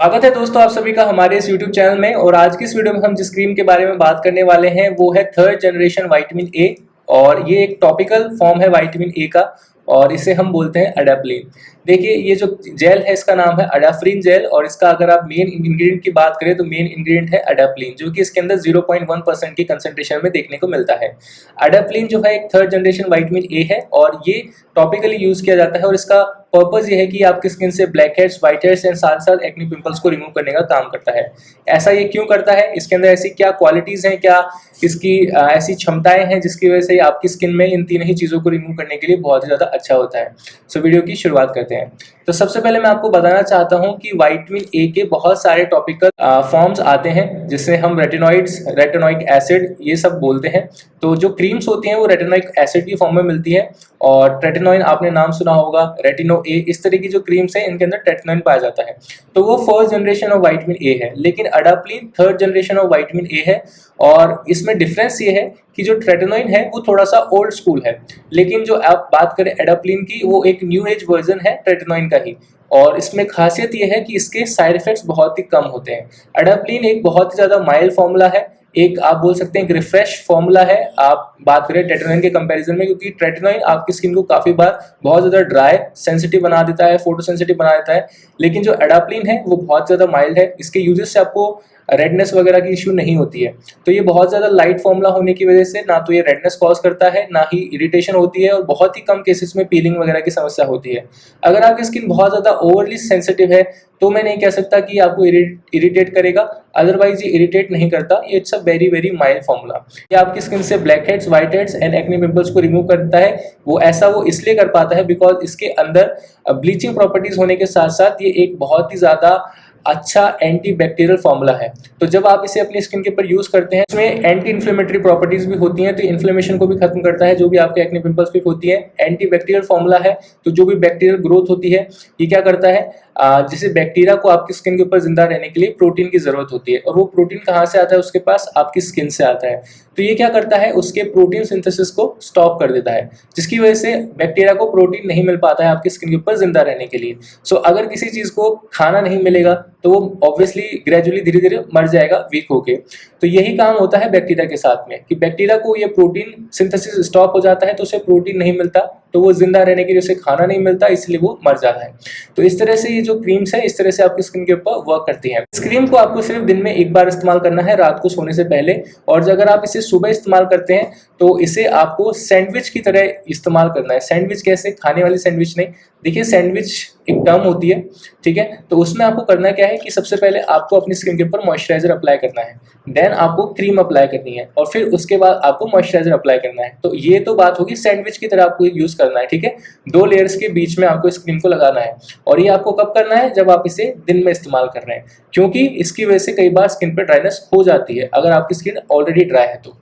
स्वागत है दोस्तों आप सभी का हमारे इस YouTube चैनल में। और आज की इस वीडियो में हम जिस क्रीम के बारे में बात करने वाले हैं वो है थर्ड जनरेशन विटामिन ए। और ये एक टॉपिकल फॉर्म है विटामिन ए का और इसे हम बोलते हैं अडाप्लिन। देखिए ये जो जेल है इसका नाम है अडाफ्रिन जेल और इसका अगर आप मेन इंग्रेडिएंट की बात करें तो मेन इंग्रेडिएंट है अडाप्लिन, जो कि इसके अंदर 0.1% की कंसंट्रेशन में देखने को मिलता है। अडाप्लिन जो है एक थर्ड जनरेशन विटामिन ए है और ये टॉपिकली यूज किया जाता है और इसका पर्पज ये है कि आपकी स्किन से black heads, white heads and साथ साथ एक्ने पिंपल्स को रिमूव करने का काम करता है। ऐसा ये क्यों करता है, इसके अंदर ऐसी क्या क्वालिटीज हैं, क्या इसकी ऐसी क्षमताएं हैं जिसकी वजह से आपकी स्किन में इन तीन ही चीजों को रिमूव करने के लिए बहुत ही ज्यादा अच्छा होता है। सो वीडियो की शुरुआत करते हैं। तो सबसे पहले मैं आपको बताना चाहता हूं कि विटामिन ए के बहुत सारे टॉपिकल फॉर्म्स आते हैं जिससे हम रेटिनॉइड्स, रेटिनोइक एसिड ये सब बोलते हैं। तो जो क्रीम्स होती हैं वो रेटिनोइक एसिड की फॉर्म में मिलती है और ट्रेटिनोइन आपने नाम सुना होगा, रेटिनो ए, इस तरह की जो क्रीम्स हैं इनके अंदर ट्रेटिनोइन पाया जाता है। तो वो first generation of vitamin A है, लेकिन adapalene third generation of vitamin A है। और इसमें डिफरेंस ये है कि जो ट्रेटिनोइन है वो थोड़ा सा ओल्ड स्कूल है, लेकिन जो आप बात करें अडाप्लिन की वो एक न्यू एज वर्जन है ट्रेटिनोइन का ही। और इसमें खासियत ये है कि इसके साइड इफेक्ट्स बहुत ही कम होते हैं। अडाप्लिन एक बहुत ही ज़्यादा माइल्ड फॉर्मूला है, एक आप बोल सकते हैं एक रिफ्रेश फॉर्मूला है आप बात करें ट्रेटिनोइन के कंपैरिजन में, क्योंकि ट्रेटिनोइन आपकी स्किन को काफ़ी बार बहुत ज़्यादा ड्राई, सेंसिटिव बना देता है, फोटो सेंसिटिव बना देता है। लेकिन जो अडाप्लिन है वो बहुत ज़्यादा माइल्ड है, इसके यूजेस से आपको रेडनेस वगैरह की इशू नहीं होती है। तो ये बहुत ज़्यादा लाइट फॉर्मूला होने की वजह से ना तो ये रेडनेस कॉज करता है, ना ही इरिटेशन होती है और बहुत ही कम केसेस में पीलिंग वगैरह की समस्या होती है। अगर आपकी स्किन बहुत ज़्यादा ओवरली सेंसिटिव है तो मैं नहीं कह सकता कि आपको इरिटेट करेगा, अदरवाइज ये इरिटेट नहीं करता। ये it's a very very mild formula. ये आपकी स्किन से black heads, white heads and acne pimples को रिमूव करता है। वो इसलिए कर पाता है बिकॉज इसके अंदर ब्लीचिंग प्रॉपर्टीज होने के साथ साथ ये एक बहुत ही ज़्यादा अच्छा एंटी बैक्टीरियल फॉर्मूला है। तो जब आप इसे अपनी स्किन के ऊपर यूज करते हैं इसमें एंटी इन्फ्लेमेटरी प्रॉपर्टीज भी होती हैं, तो इन्फ्लेमेशन को भी खत्म करता है जो भी आपके एक्ने पिंपल्स पे होती है। एंटी बैक्टीरियल फॉर्मूला है तो जो भी बैक्टीरियल ग्रोथ होती है ये क्या करता है, जिसे बैक्टीरिया को आपकी स्किन के ऊपर जिंदा रहने के लिए प्रोटीन की जरूरत होती है और वो प्रोटीन कहाँ से आता है, उसके पास आपकी स्किन से आता है। तो ये क्या करता है, उसके प्रोटीन सिंथेसिस को स्टॉप कर देता है, जिसकी वजह से बैक्टीरिया को प्रोटीन नहीं मिल पाता है आपकी स्किन के ऊपर जिंदा रहने के लिए। सो अगर किसी चीज को खाना नहीं मिलेगा तो वो ऑब्वियसली ग्रेजुअली धीरे धीरे मर जाएगा वीक होके। तो यही काम होता है बैक्टीरिया के साथ में कि बैक्टीरिया को ये प्रोटीन सिंथेसिस स्टॉप हो जाता है तो उसे प्रोटीन नहीं मिलता, तो वो जिंदा रहने के लिए उसे खाना नहीं मिलता, इसलिए वो मर जाता है। तो इस तरह से ये जो क्रीम्स है इस तरह से आपकी स्किन के ऊपर वर्क करती है। इस क्रीम को आपको सिर्फ दिन में एक बार इस्तेमाल करना है, रात को सोने से पहले। और अगर आप इसे सुबह इस्तेमाल करते हैं तो इसे आपको सैंडविच की तरह इस्तेमाल करना है। सैंडविच कैसे, खाने वाली सैंडविच नहीं। देखिए सैंडविच एक टर्म होती है, ठीक है। तो उसमें आपको करना क्या है कि सबसे पहले आपको अपनी स्किन के ऊपर मॉइस्चराइजर अप्लाई करना है, देन आपको क्रीम अप्लाई करनी है और फिर उसके बाद आपको मॉइस्चराइजर अप्लाई करना है। तो ये तो बात होगी सैंडविच की तरह आपको यूज करना है, ठीक है। 2 लेयर्स के बीच में आपको इस क्रीम को लगाना है और ये आपको कब करना है, जब आप इसे दिन में इस्तेमाल कर रहे हैं, क्योंकि इसकी वजह से कई बार स्किन पर ड्राइनेस हो जाती है अगर आपकी स्किन ऑलरेडी ड्राई है तो।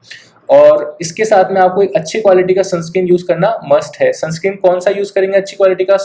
और इसके साथ में आपको एक अच्छी क्वालिटी का सनस्क्रीन यूज करना मस्ट है। सनस्क्रीन कौन सा यूज करेंगे अच्छी क्वालिटी का?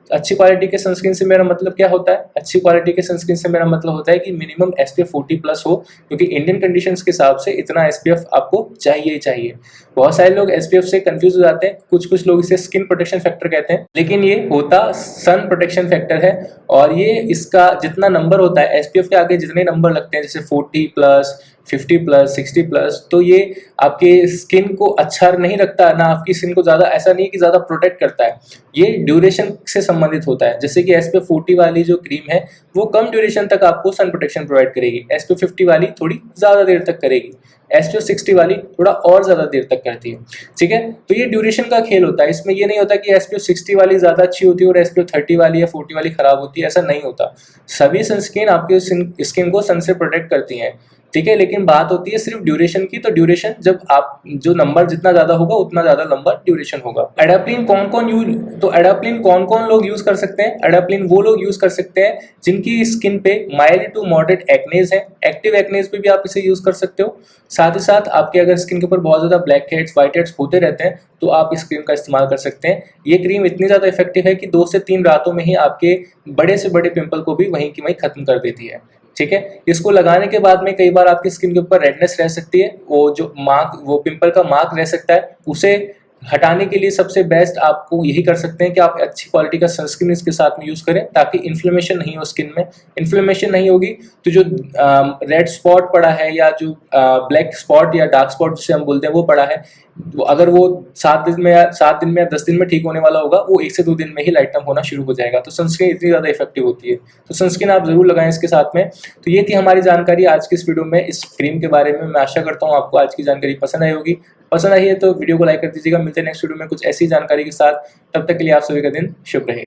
अच्छी क्वालिटी के सनस्क्रीन से मेरा मतलब क्या होता है, अच्छी क्वालिटी के सनस्क्रीन से मेरा मतलब होता है कि मिनिमम SPF 40+ हो, क्योंकि इंडियन कंडीशंस के हिसाब से इतना SPF आपको चाहिए ही चाहिए। बहुत सारे लोग SPF से कंफ्यूज हो जाते हैं, कुछ लोग इसे स्किन प्रोटेक्शन फैक्टर कहते हैं, लेकिन ये होता सन प्रोटेक्शन फैक्टर है। और ये इसका जितना नंबर होता है, SPF के आगे जितने नंबर लगते हैं जैसे 40+, 50+, 60+, तो ये आपके स्किन को अच्छा नहीं रखता ना, आपकी स्किन को ज़्यादा ऐसा नहीं कि ज़्यादा प्रोटेक्ट करता है, ये ड्यूरेशन से संबंधित होता है। जैसे कि SPF 40 वाली जो क्रीम है वो कम ड्यूरेशन तक आपको सन प्रोटेक्शन प्रोवाइड करेगी, SPF 50 वाली थोड़ी ज़्यादा देर तक करेगी, SPF 60 वाली थोड़ा और ज़्यादा देर तक करती है, ठीक है। तो ये ड्यूरेशन का खेल होता है, इसमें ये नहीं होता कि SPF 60 वाली ज़्यादा अच्छी होती है और SPF 30 वाली या 40 वाली खराब होती है, ऐसा नहीं होता। सभी सनस्क्रीन आपके स्किन को सन से प्रोटेक्ट करती हैं, ठीक है। लेकिन बात होती है सिर्फ ड्यूरेशन की, तो ड्यूरेशन जब आप जो नंबर जितना ज्यादा होगा उतना ज्यादा लंबा ड्यूरेशन होगा। अडाप्लिन कौन कौन लोग यूज कर सकते हैं? अडाप्लिन वो लोग यूज कर सकते हैं जिनकी स्किन पे माइल्ड टू मॉडरेट एक्नेज है। एक्टिव एक्नेज पे भी आप इसे यूज कर सकते हो। साथ ही साथ आपके अगर स्किन के ऊपर बहुत ज्यादा ब्लैक हेड्स, व्हाइट हेड्स होते रहते हैं तो आप इस क्रीम का इस्तेमाल कर सकते हैं। ये क्रीम इतनी ज्यादा इफेक्टिव है कि 2 से 3 रातों में ही आपके बड़े से बड़े पिंपल को भी वहीं की वहीं खत्म कर देती है, ठीक है। इसको लगाने के बाद में कई बार आपकी स्किन के ऊपर रेडनेस रह सकती है, वो पिंपल का मार्क रह सकता है, उसे हटाने के लिए सबसे बेस्ट आपको यही कर सकते हैं कि आप अच्छी क्वालिटी का सनस्क्रीन इसके साथ में यूज़ करें, ताकि इन्फ्लेमेशन नहीं हो स्किन में। इन्फ्लेमेशन नहीं होगी तो जो रेड स्पॉट पड़ा है या जो ब्लैक स्पॉट या डार्क स्पॉट जिसे हम बोलते हैं वो पड़ा है, अगर वो 7 दिन में या 10 दिन में ठीक होने वाला होगा, वो 1 से 2 दिन में ही लाइटन होना शुरू हो जाएगा। तो सनस्क्रीन इतनी ज़्यादा इफेक्टिव होती है, तो सनस्क्रीन आप जरूर लगाएं इसके साथ में। तो ये थी हमारी जानकारी आज की इस वीडियो में इस क्रीम के बारे में। मैं आशा करता हूँ आपको आज की जानकारी पसंद आई होगी। पसंद आई है तो वीडियो को लाइक कर दीजिएगा। मिलते हैं नेक्स्ट वीडियो में कुछ ऐसी जानकारी के साथ। तब तक के लिए आप सभी का दिन शुभ रहे।